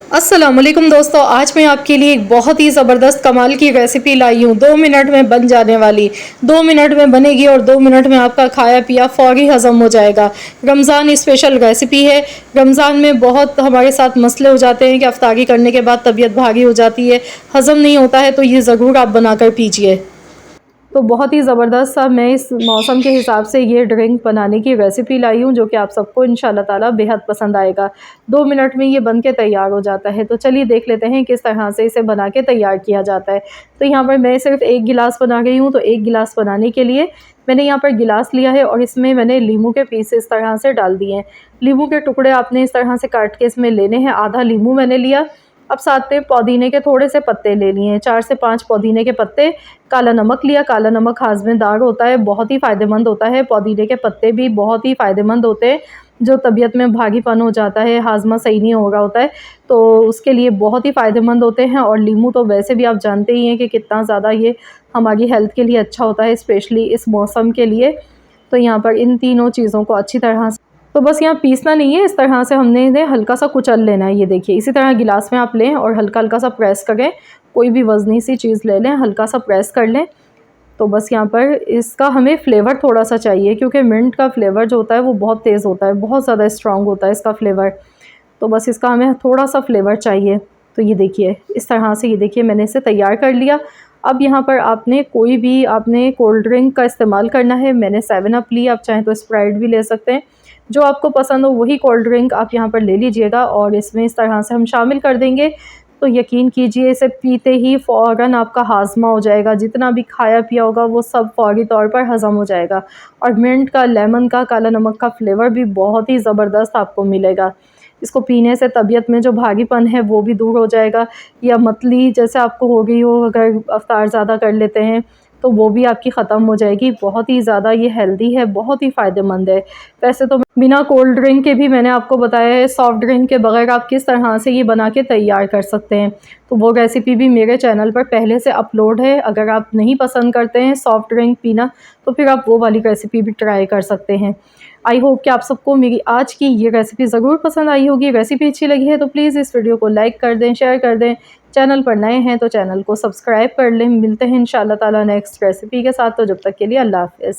अस्सलामुअलैकुम दोस्तों, आज मैं आपके लिए एक बहुत ही ज़बरदस्त कमाल की रेसिपी लाई हूँ। 2 मिनट में बन जाने वाली, 2 मिनट में बनेगी और 2 मिनट में आपका खाया पिया फ़ौरी हज़म हो जाएगा। रमज़ान स्पेशल रेसिपी है। रमज़ान में बहुत हमारे साथ मसले हो जाते हैं कि अफ्तारी करने के बाद तबीयत भारी हो जाती है, हज़म नहीं होता है, तो ये ज़रूर आप बनाकर पीजिए। तो बहुत ही ज़बरदस्त सा मैं इस मौसम के हिसाब से ये ड्रिंक बनाने की रेसिपी लाई हूँ, जो कि आप सबको इंशाल्लाह ताला बेहद पसंद आएगा। 2 मिनट में ये बन के तैयार हो जाता है। तो चलिए देख लेते हैं किस तरह से इसे बना के तैयार किया जाता है। तो यहाँ पर मैं सिर्फ़ 1 गिलास बना रही हूँ, तो 1 गिलास बनाने के लिए मैंने यहाँ पर गिलास लिया है और इसमें मैंने लीमू के पीस इस तरह से डाल दिए हैं। लीमू के टुकड़े आपने इस तरह से काट के इसमें लेने हैं, आधा लीमू मैंने लिया। अब साथ में पुदीने के थोड़े से पत्ते ले लिए हैं, 4 से 5 पुदीने के पत्ते। काला नमक लिया, काला नमक हाज़मेदार होता है, बहुत ही फ़ायदेमंद होता है। पुदीने के पत्ते भी बहुत ही फ़ायदेमंद होते हैं, जो तबीयत में भारीपन हो जाता है, हाज़मा सही नहीं हो रहा होता है, तो उसके लिए बहुत ही फ़ायदेमंद होते हैं। और नींबू तो वैसे भी आप जानते ही हैं कि कितना ज़्यादा ये हमारी हेल्थ के लिए अच्छा होता है, स्पेशली इस मौसम के लिए। तो यहाँ पर इन तीनों चीज़ों को अच्छी तरह से, तो बस यहाँ पीसना नहीं है, इस तरह से हमने इन्हें हल्का सा कुचल लेना है। ये देखिए, इसी तरह गिलास में आप लें और हल्का-हल्का सा प्रेस करें। कोई भी वज़नी सी चीज़ ले लें, हल्का सा प्रेस कर लें। तो बस यहाँ पर इसका हमें फ्लेवर थोड़ा-सा चाहिए, क्योंकि मिंट का फ्लेवर जो होता है वो बहुत तेज़ होता है, बहुत ज़्यादा स्ट्रॉन्ग होता है इसका फ्लेवर। तो बस इसका हमें थोड़ा-सा फ्लेवर चाहिए। तो ये देखिए, इस तरह से ये देखिए मैंने इसे तैयार कर लिया। अब यहाँ पर आपने कोई भी आपने कोल्ड ड्रिंक का इस्तेमाल करना है। मैंने 7 अप ली, आप चाहें तो स्प्राइट भी ले सकते हैं। जो आपको पसंद हो वही कोल्ड ड्रिंक आप यहाँ पर ले लीजिएगा और इसमें इस तरह से हम शामिल कर देंगे। तो यकीन कीजिए, इसे पीते ही फ़ौरन आपका हाज़मा हो जाएगा, जितना भी खाया पिया होगा वो सब फ़ौरी तौर पर हज़म हो जाएगा। और मिंट का, लेमन का, काला नमक का फ्लेवर भी बहुत ही ज़बरदस्त आपको मिलेगा। इसको पीने से तबीयत में जो भारीपन है वो भी दूर हो जाएगा, या मतली जैसे आपको हो गई हो अगर अफ्तार ज़्यादा कर लेते हैं, तो वो भी आपकी ख़त्म हो जाएगी। बहुत ही ज़्यादा ये हेल्दी है, बहुत ही फ़ायदेमंद है। वैसे तो बिना कोल्ड ड्रिंक के भी मैंने आपको बताया है, सॉफ्ट ड्रिंक के बगैर आप किस तरह से ये बना के तैयार कर सकते हैं। तो वो रेसिपी भी मेरे चैनल पर पहले से अपलोड है। अगर आप नहीं पसंद करते हैं सॉफ्ट ड्रिंक पीना, तो फिर आप वो वाली रेसिपी भी ट्राई कर सकते हैं। आई होप कि आप सबको मेरी आज की ये रेसिपी ज़रूर पसंद आई होगी। रेसिपी अच्छी लगी है तो प्लीज़ इस वीडियो को लाइक कर दें, शेयर कर दें। चैनल पर नए हैं तो चैनल को सब्सक्राइब कर लें। मिलते हैं इंशाल्लाह ताला नेक्स्ट रेसिपी के साथ। तो जब तक के लिए अल्लाह हाफ़िज़।